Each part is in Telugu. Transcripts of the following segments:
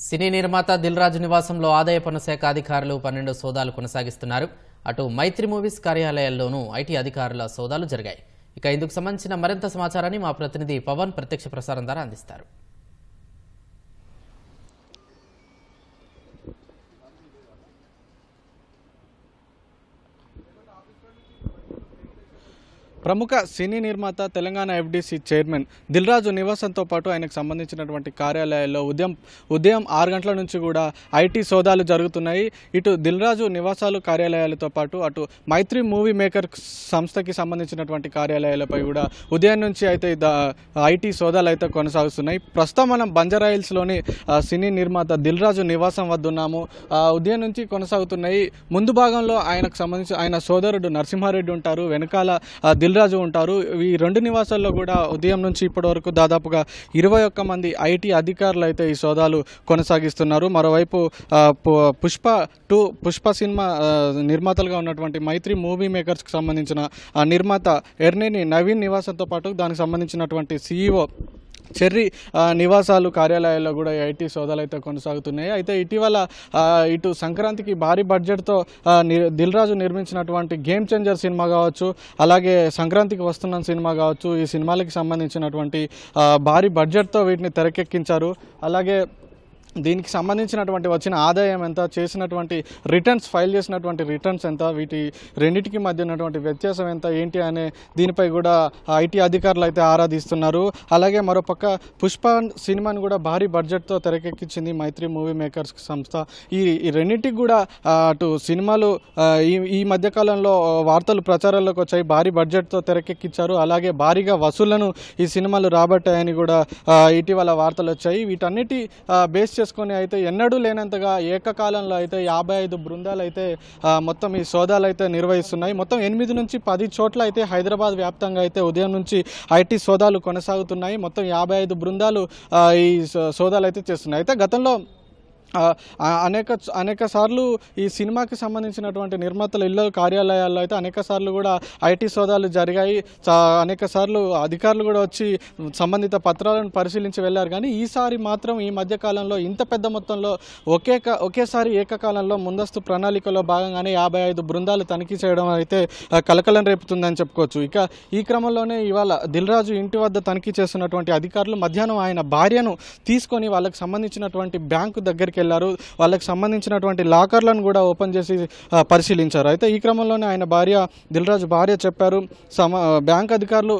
సినీ నిర్మాత దిల్ రాజు నివాసంలో ఆదాయ పన్ను శాఖ అధికారులు 12 సోదాలు కొనసాగిస్తున్నారు. అటు మైత్రి మూవీస్ కార్యాలయాల్లోనూ ఐటీ అధికారుల సోదాలు జరిగాయి. ఇక ఇందుకు సంబంధించిన మరింత సమాచారాన్ని మా ప్రతినిధి పవన్ ప్రత్యక్ష ప్రసారం ద్వారా అందిస్తారు. ప్రముఖ సినీ నిర్మాత తెలంగాణ ఎఫ్డీసీ చైర్మన్ దిల్ రాజు నివాసంతో పాటు ఆయనకు సంబంధించినటువంటి కార్యాలయాల్లో ఉదయం 6 గంటల నుంచి కూడా ఐటీ సోదాలు జరుగుతున్నాయి. ఇటు దిల్ రాజు నివాసాలు కార్యాలయాలతో పాటు అటు మైత్రి మూవీ మేకర్ సంస్థకి సంబంధించినటువంటి కార్యాలయాలపై కూడా ఉదయం నుంచి అయితే ఐటీ సోదాలు అయితే కొనసాగుతున్నాయి. ప్రస్తుతం మనం బంజారాహిల్స్లోని సినీ నిర్మాత దిల్ రాజు నివాసం వద్ద ఉన్నాము. ఉదయం నుంచి కొనసాగుతున్నాయి. ముందు భాగంలో ఆయనకు సంబంధించి ఆయన సోదరుడు నరసింహారెడ్డి ఉంటారు, వెనకాల దిల్ రాజు ఉంటారు. ఈ 2 నివాసాల్లో కూడా ఉదయం నుంచి ఇప్పటి వరకు దాదాపుగా 21 మంది ఐటీ అధికారులు అయితే ఈ సోదాలు కొనసాగిస్తున్నారు. మరోవైపు పుష్ప సినిమా నిర్మాతలుగా ఉన్నటువంటి మైత్రి మూవీ మేకర్స్కి సంబంధించిన నిర్మాత ఎర్నేని నవీన్ నివాసంతో పాటు దానికి సంబంధించినటువంటి CEO చెర్రీ నివాసాలు కార్యాలయాల్లో కూడా ఐటీ సోదాలు అయితే కొనసాగుతున్నాయి. అయితే ఇటీవల ఇటు సంక్రాంతికి భారీ బడ్జెట్తో దిల్ రాజు నిర్మించినటువంటి గేమ్ చేంజర్ సినిమా కావచ్చు, అలాగే సంక్రాంతికి వస్తున్న సినిమా కావచ్చు, ఈ సినిమాలకి సంబంధించినటువంటి భారీ బడ్జెట్తో వీటిని తెరకెక్కించారు. అలాగే దీనికి సంబంధించినటువంటి వచ్చిన ఆదాయం ఎంత, చేసినటువంటి రిటర్న్స్ ఫైల్ చేసినటువంటి రిటర్న్స్ ఎంత, వీటి రెండింటికి మధ్య ఉన్నటువంటి వ్యత్యాసం ఎంత ఏంటి అనే దీనిపై కూడా ఐటీ అధికారులు అయితే ఆరాధిస్తున్నారు. అలాగే మరోపక్క పుష్ప సినిమాని కూడా భారీ బడ్జెట్తో తెరకెక్కించింది మైత్రి మూవీ మేకర్స్ సంస్థ. ఈ రెండింటికి కూడా అటు సినిమాలు ఈ మధ్యకాలంలో వార్తలు ప్రచారాల్లోకి వచ్చాయి. భారీ బడ్జెట్తో తెరకెక్కించారు, అలాగే భారీగా వసూళ్లను ఈ సినిమాలు రాబట్టాయని కూడా ఇటీవల వార్తలు వచ్చాయి. వీటన్నిటి బేస్ చేసుకొని అయితే ఎన్నడూ లేనంతగా ఏకకాలంలో అయితే 55 బృందాలు అయితే మొత్తం ఈ సోదాలు అయితే నిర్వహిస్తున్నాయి. మొత్తం 8 నుంచి 10 చోట్ల అయితే హైదరాబాద్ వ్యాప్తంగా అయితే ఉదయం నుంచి ఐటీ సోదాలు కొనసాగుతున్నాయి. మొత్తం 55 బృందాలు ఈ సోదాలు అయితే చేస్తున్నాయి. అయితే గతంలో అనేక సార్లు ఈ సినిమాకి సంబంధించినటువంటి నిర్మాతల ఇళ్ళ కార్యాలయాల్లో అయితే అనేక సార్లు కూడా ఐటీ సోదాలు జరిగాయి. అనేక సార్లు అధికారులు కూడా వచ్చి సంబంధిత పత్రాలను పరిశీలించి వెళ్ళారు. కానీ ఈసారి మాత్రం ఈ మధ్యకాలంలో ఇంత పెద్ద మొత్తంలో ఒకేసారి ఏకకాలంలో ముందస్తు ప్రణాళికలో భాగంగానే 55 బృందాలు తనిఖీ చేయడం అయితే కలకలం రేపుతుందని చెప్పుకోవచ్చు. ఇక ఈ క్రమంలోనే ఇవాళ దిల్ రాజు ఇంటి వద్ద తనిఖీ చేస్తున్నటువంటి అధికారులు మధ్యాహ్నం ఆయన భార్యను తీసుకొని వాళ్ళకి సంబంధించినటువంటి బ్యాంకు దగ్గరికి వెళ్ళారు. వాళ్ళకి సంబంధించినటువంటి లాకర్లను కూడా ఓపెన్ చేసి పరిశీలించారు. అయితే ఈ క్రమంలోనే ఆయన దిల్ రాజు భార్య చెప్పారు, బ్యాంక్ అధికారులు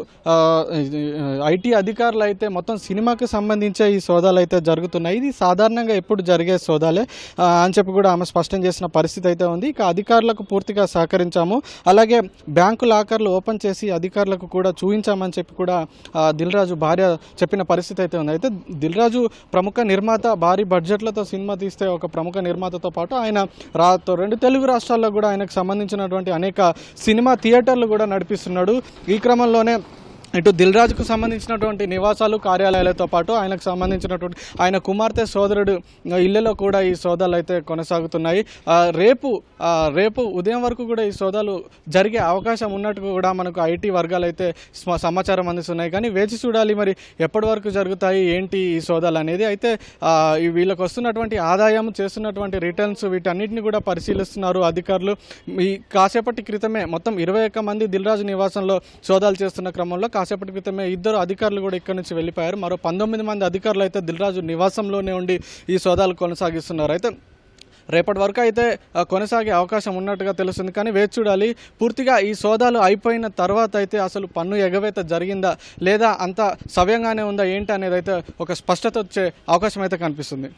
ఐటీ అధికారులు అయితే మొత్తం సినిమాకి సంబంధించే ఈ సోదాలు అయితే జరుగుతున్నాయి, ఇది సాధారణంగా ఎప్పుడు జరిగే సోదాలే అని చెప్పి కూడా ఆమె స్పష్టం చేసిన పరిస్థితి అయితే ఉంది. ఇక అధికారులకు పూర్తిగా సహకరించాము, అలాగే బ్యాంకు లాకర్లు ఓపెన్ చేసి అధికారులకు కూడా చూపించామని చెప్పి కూడా దిల్ రాజు భార్య చెప్పిన పరిస్థితి అయితే ఉంది. అయితే దిల్ రాజు ప్రముఖ నిర్మాత, భారీ బడ్జెట్లతో సినిమా తీస్తే ఒక ప్రముఖ నిర్మాతతో పాటు ఆయన 2 తెలుగు రాష్ట్రాల్లో కూడా ఆయనకు సంబంధించినటువంటి అనేక సినిమా థియేటర్లు కూడా నడిపిస్తున్నాడు. ఈ క్రమంలోనే ఇటు దిల్ రాజుకు సంబంధించినటువంటి నివాసాలు కార్యాలయాలతో పాటు ఆయనకు సంబంధించినటువంటి ఆయన కుమార్తె సోదరుడు ఇళ్లలో కూడా ఈ సోదాలు అయితే కొనసాగుతున్నాయి. రేపు ఉదయం వరకు కూడా ఈ సోదాలు జరిగే అవకాశం ఉన్నట్టు కూడా మనకు ఐటీ వర్గాలు అయితే సమాచారం అందిస్తున్నాయి. కానీ వేచి చూడాలి మరి ఎప్పటి వరకు జరుగుతాయి ఏంటి ఈ సోదాలు అనేది. అయితే వీళ్ళకి వస్తున్నటువంటి ఆదాయం, చేస్తున్నటువంటి రిటర్న్స్, వీటన్నిటిని కూడా పరిశీలిస్తున్నారు అధికారులు. ఈ కాసేపటి క్రితమే మొత్తం 21 మంది దిల్ రాజు నివాసంలో సోదాలు చేస్తున్న క్రమంలో కాసేపటి క్రితమే 2 అధికారులు కూడా ఇక్కడ నుంచి వెళ్ళిపోయారు. మరో 19 మంది అధికారులు అయితే దిల్ రాజు నివాసంలోనే ఉండి ఈ సోదాలు కొనసాగిస్తున్నారు. అయితే రేపటి వరకు అయితే కొనసాగే అవకాశం ఉన్నట్టుగా తెలుస్తుంది. కానీ వేచి చూడాలి. పూర్తిగా ఈ సోదాలు అయిపోయిన తర్వాత అయితే అసలు పన్ను ఎగవేత జరిగిందా లేదా అంత సవ్యంగానే ఉందా ఏంటి అనేది అయితే ఒక స్పష్టత వచ్చే అవకాశం అయితే కనిపిస్తుంది.